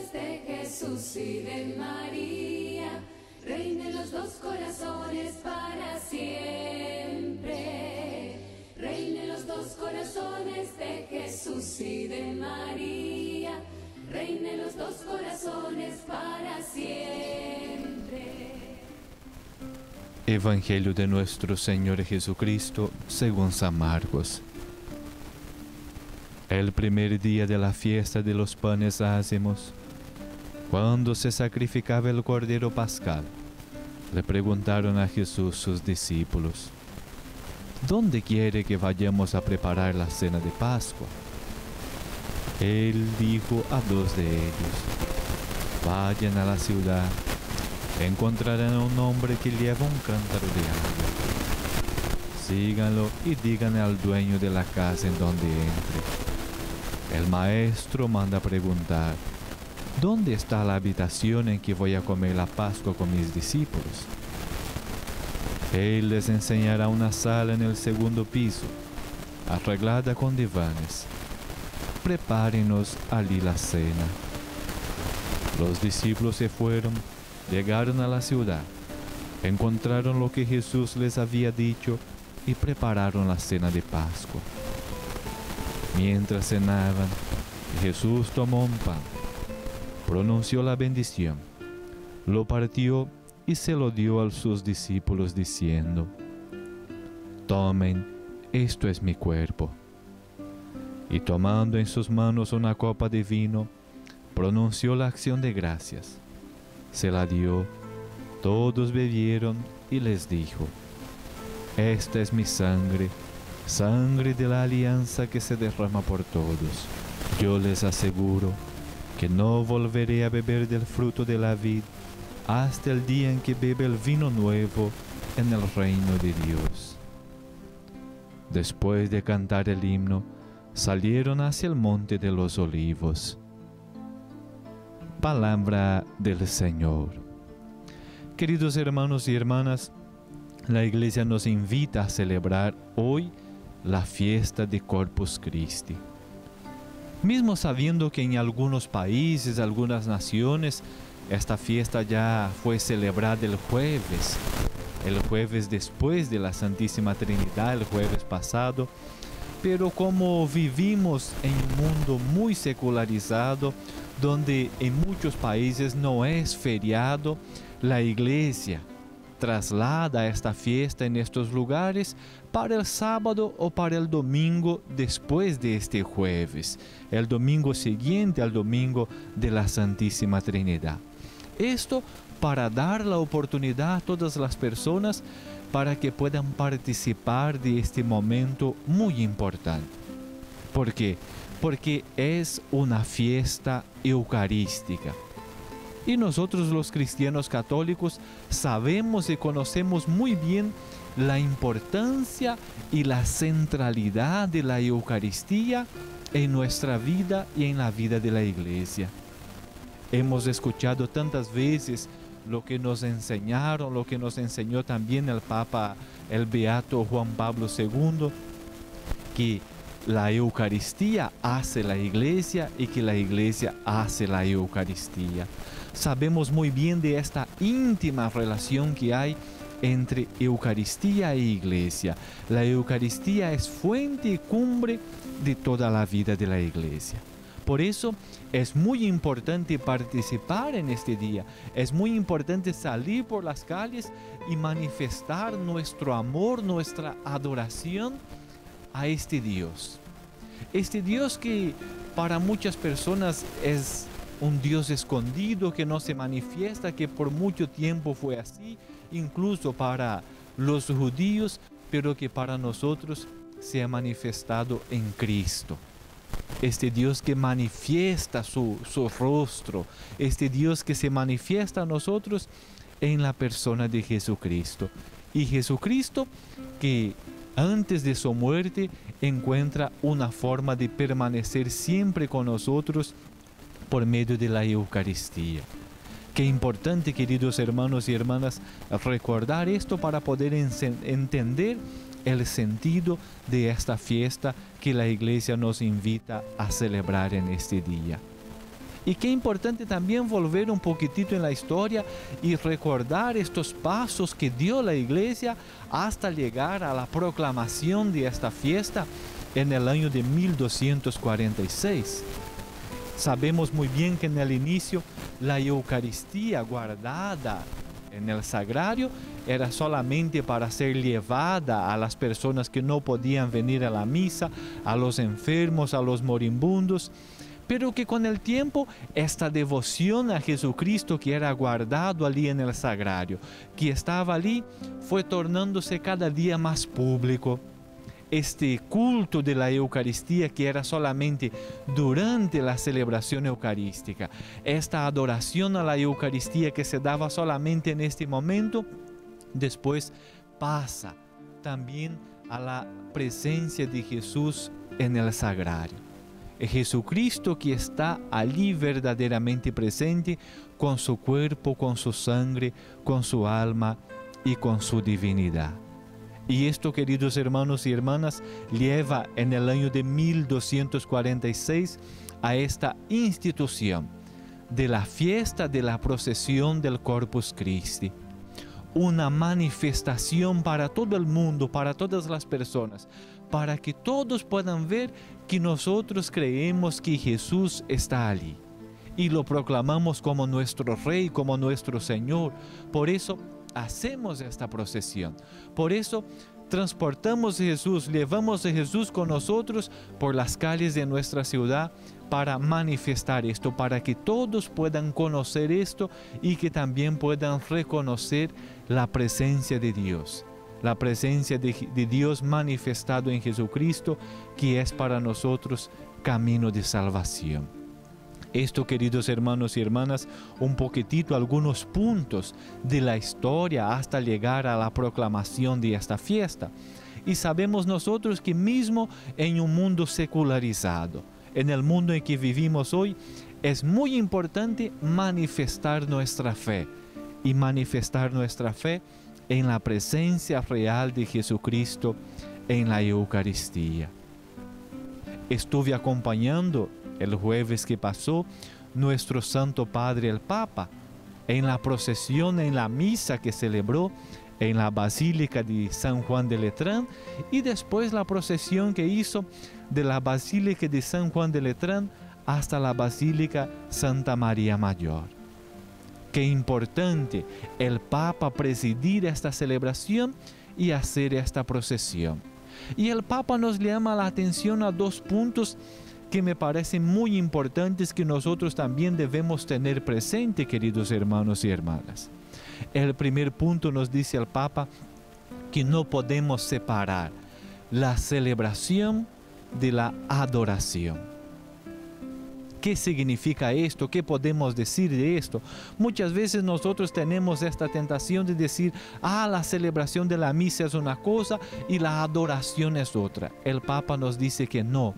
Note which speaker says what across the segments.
Speaker 1: corazones de Jesús y de María, reinen los dos corazones para siempre. Reinen los dos corazones de Jesús y de María, reinen los dos corazones para siempre.
Speaker 2: Evangelio de nuestro Señor Jesucristo según San Marcos. El primer día de la fiesta de los panes ácimos, cuando se sacrificaba el cordero pascal, le preguntaron a Jesús sus discípulos: ¿dónde quiere que vayamos a preparar la cena de Pascua? Él dijo a dos de ellos: vayan a la ciudad, encontrarán a un hombre que lleva un cántaro de agua. Síganlo y díganle al dueño de la casa en donde entre: el maestro manda preguntar, ¿dónde está la habitación en que voy a comer la Pascua con mis discípulos? Él les enseñará una sala en el segundo piso, arreglada con divanes. Prepárenos allí la cena. Los discípulos se fueron, llegaron a la ciudad, encontraron lo que Jesús les había dicho y prepararon la cena de Pascua. Mientras cenaban, Jesús tomó un pan, pronunció la bendición, lo partió y se lo dio a sus discípulos diciendo: tomen, esto es mi cuerpo. Y tomando en sus manos una copa de vino, pronunció la acción de gracias, se la dio, todos bebieron y les dijo: esta es mi sangre, sangre de la alianza que se derrama por todos. Yo les aseguro que no volveré a beber del fruto de la vid hasta el día en que beba el vino nuevo en el reino de Dios. Después de cantar el himno, salieron hacia el monte de los olivos. Palabra del Señor. Queridos hermanos y hermanas, la Iglesia nos invita a celebrar hoy la fiesta de Corpus Christi. Mismo sabiendo que en algunos países, algunas naciones, esta fiesta ya fue celebrada el jueves después de la Santísima Trinidad, el jueves pasado, pero como vivimos en un mundo muy secularizado, donde en muchos países no es feriado, la Iglesia traslada esta fiesta en estos lugares para el sábado o para el domingo después de este jueves, el domingo siguiente al domingo de la Santísima Trinidad. Esto para dar la oportunidad a todas las personas para que puedan participar de este momento muy importante. ¿Por qué? Porque es una fiesta eucarística. Y nosotros los cristianos católicos sabemos y conocemos muy bien la importancia y la centralidad de la Eucaristía en nuestra vida y en la vida de la Iglesia. Hemos escuchado tantas veces lo que nos enseñaron, lo que nos enseñó también el Papa, el Beato Juan Pablo II, que la Eucaristía hace la Iglesia y que la Iglesia hace la Eucaristía. Sabemos muy bien de esta íntima relación que hay entre Eucaristía e Iglesia. La Eucaristía es fuente y cumbre de toda la vida de la Iglesia. Por eso es muy importante participar en este día. Es muy importante salir por las calles y manifestar nuestro amor, nuestra adoración a este Dios. Este Dios que para muchas personas es un Dios escondido, que no se manifiesta, que por mucho tiempo fue así, incluso para los judíos, pero que para nosotros se ha manifestado en Cristo. Este Dios que manifiesta su rostro, este Dios que se manifiesta a nosotros en la persona de Jesucristo. Y Jesucristo que antes de su muerte encuentra una forma de permanecer siempre con nosotros por medio de la Eucaristía. Qué importante, queridos hermanos y hermanas, recordar esto para poder entender el sentido de esta fiesta que la Iglesia nos invita a celebrar en este día. Y qué importante también volver un poquitito en la historia y recordar estos pasos que dio la iglesia hasta llegar a la proclamación de esta fiesta en el año de 1246. Sabemos muy bien que en el inicio la Eucaristía guardada en el sagrario era solamente para ser llevada a las personas que no podían venir a la misa, a los enfermos, a los moribundos, pero que con el tiempo esta devoción a Jesucristo que era guardado allí en el sagrario, que estaba allí, fue tornándose cada día más público. Este culto de la Eucaristía que era solamente durante la celebración eucarística, esta adoración a la Eucaristía que se daba solamente en este momento, después pasa también a la presencia de Jesús en el sagrario. Es Jesucristo que está allí verdaderamente presente con su cuerpo, con su sangre, con su alma y con su divinidad. Y esto, queridos hermanos y hermanas, lleva en el año de 1246 a esta institución de la fiesta de la procesión del Corpus Christi. Una manifestación para todo el mundo, para todas las personas, para que todos puedan ver que nosotros creemos que Jesús está allí. Y lo proclamamos como nuestro Rey, como nuestro Señor. Por eso hacemos esta procesión. Por eso transportamos a Jesús, llevamos a Jesús con nosotros por las calles de nuestra ciudad para manifestar esto, para que todos puedan conocer esto y que también puedan reconocer la presencia de Dios. La presencia de Dios manifestado en Jesucristo, que es para nosotros camino de salvación. Esto, queridos hermanos y hermanas, un poquitito, algunos puntos de la historia hasta llegar a la proclamación de esta fiesta. Y sabemos nosotros que mismo en un mundo secularizado, en el mundo en que vivimos hoy, es muy importante manifestar nuestra fe. Y manifestar nuestra fe en la presencia real de Jesucristo en la Eucaristía. Estuve acompañando el jueves que pasó nuestro Santo Padre el Papa en la procesión, en la misa que celebró en la Basílica de San Juan de Letrán y después la procesión que hizo de la Basílica de San Juan de Letrán hasta la Basílica Santa María Mayor. Qué importante el Papa presidir esta celebración y hacer esta procesión. Y el Papa nos llama la atención a dos puntos que me parecen muy importantes que nosotros también debemos tener presente, queridos hermanos y hermanas. El primer punto nos dice el Papa que no podemos separar la celebración de la adoración. ¿Qué significa esto? ¿Qué podemos decir de esto? Muchas veces nosotros tenemos esta tentación de decir, la celebración de la misa es una cosa y la adoración es otra. El Papa nos dice que no,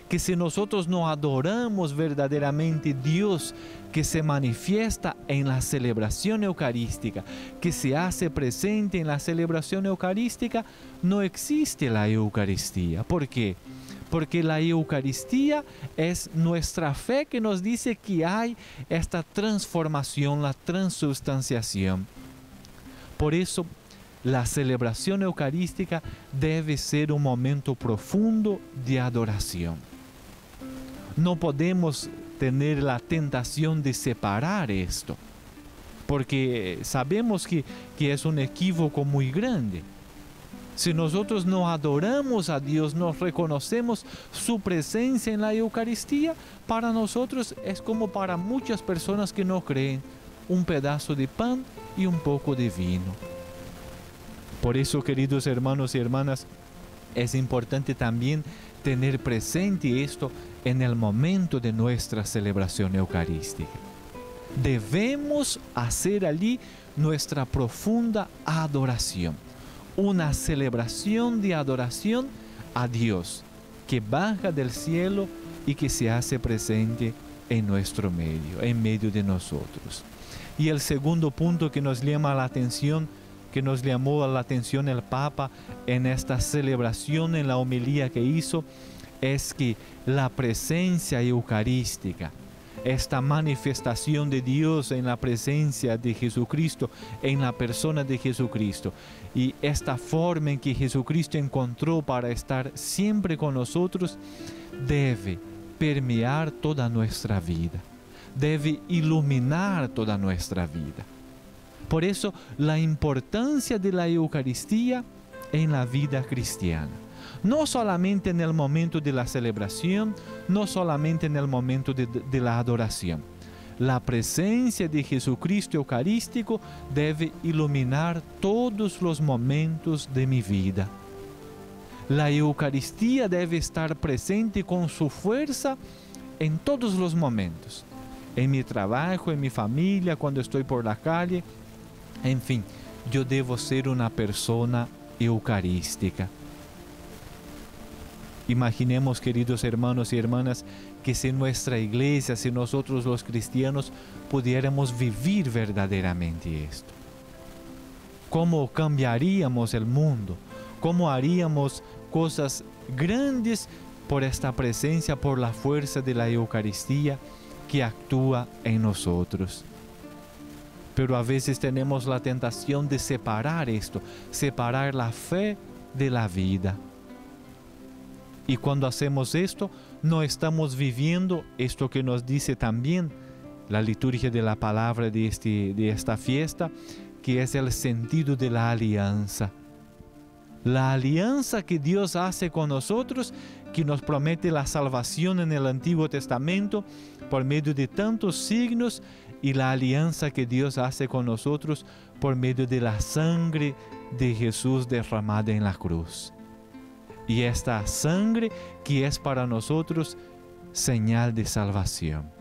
Speaker 2: que si nosotros no adoramos verdaderamente a Dios que se manifiesta en la celebración eucarística, que se hace presente en la celebración eucarística, no existe la Eucaristía. ¿Por qué? Porque la Eucaristía es nuestra fe que nos dice que hay esta transformación, la transubstanciación. Por eso, la celebración eucarística debe ser un momento profundo de adoración. No podemos tener la tentación de separar esto, porque sabemos que es un equívoco muy grande. Si nosotros no adoramos a Dios, no reconocemos su presencia en la Eucaristía, para nosotros es como para muchas personas que no creen, un pedazo de pan y un poco de vino. Por eso, queridos hermanos y hermanas, es importante también tener presente esto en el momento de nuestra celebración eucarística. Debemos hacer allí nuestra profunda adoración. Una celebración de adoración a Dios que baja del cielo y que se hace presente en nuestro medio, en medio de nosotros. Y el segundo punto que nos llama la atención, que nos llamó la atención el Papa en esta celebración, en la homilía que hizo, es que la presencia eucarística esta manifestación de Dios en la presencia de Jesucristo, en la persona de Jesucristo. Y esta forma en que Jesucristo encontró para estar siempre con nosotros debe permear toda nuestra vida, debe iluminar toda nuestra vida. Por eso, la importancia de la Eucaristía en la vida cristiana. No solamente en el momento de la celebración, no solamente en el momento de la adoración. La presencia de Jesucristo Eucarístico debe iluminar todos los momentos de mi vida. La Eucaristía debe estar presente con su fuerza en todos los momentos. En mi trabajo, en mi familia, cuando estoy por la calle. En fin, yo debo ser una persona eucarística. Imaginemos, queridos hermanos y hermanas, que si nuestra iglesia, si nosotros los cristianos pudiéramos vivir verdaderamente esto. ¿Cómo cambiaríamos el mundo? ¿Cómo haríamos cosas grandes por esta presencia, por la fuerza de la Eucaristía que actúa en nosotros? Pero a veces tenemos la tentación de separar esto, separar la fe de la vida. Y cuando hacemos esto, no estamos viviendo esto que nos dice también la liturgia de la palabra de esta fiesta, que es el sentido de la alianza. La alianza que Dios hace con nosotros, que nos promete la salvación en el Antiguo Testamento por medio de tantos signos, y la alianza que Dios hace con nosotros por medio de la sangre de Jesús derramada en la cruz. Y esta sangre que es para nosotros señal de salvación.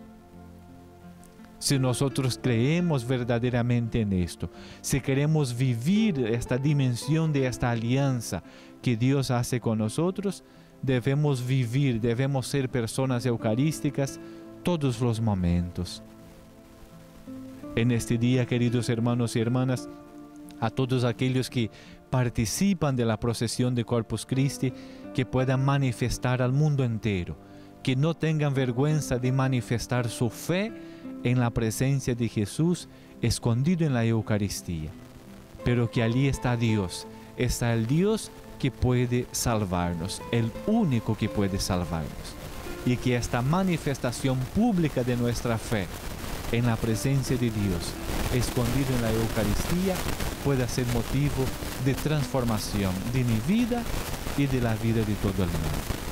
Speaker 2: Si nosotros creemos verdaderamente en esto, si queremos vivir esta dimensión de esta alianza que Dios hace con nosotros, debemos vivir, debemos ser personas eucarísticas todos los momentos. En este día, queridos hermanos y hermanas, a todos aquellos que participan de la procesión de Corpus Christi, que puedan manifestar al mundo entero, que no tengan vergüenza de manifestar su fe en la presencia de Jesús escondido en la Eucaristía, pero que allí está Dios, está el Dios que puede salvarnos, el único que puede salvarnos, y que esta manifestación pública de nuestra fe en la presencia de Dios, escondido en la Eucaristía, pueda ser motivo de transformación de mi vida y de la vida de todo el mundo.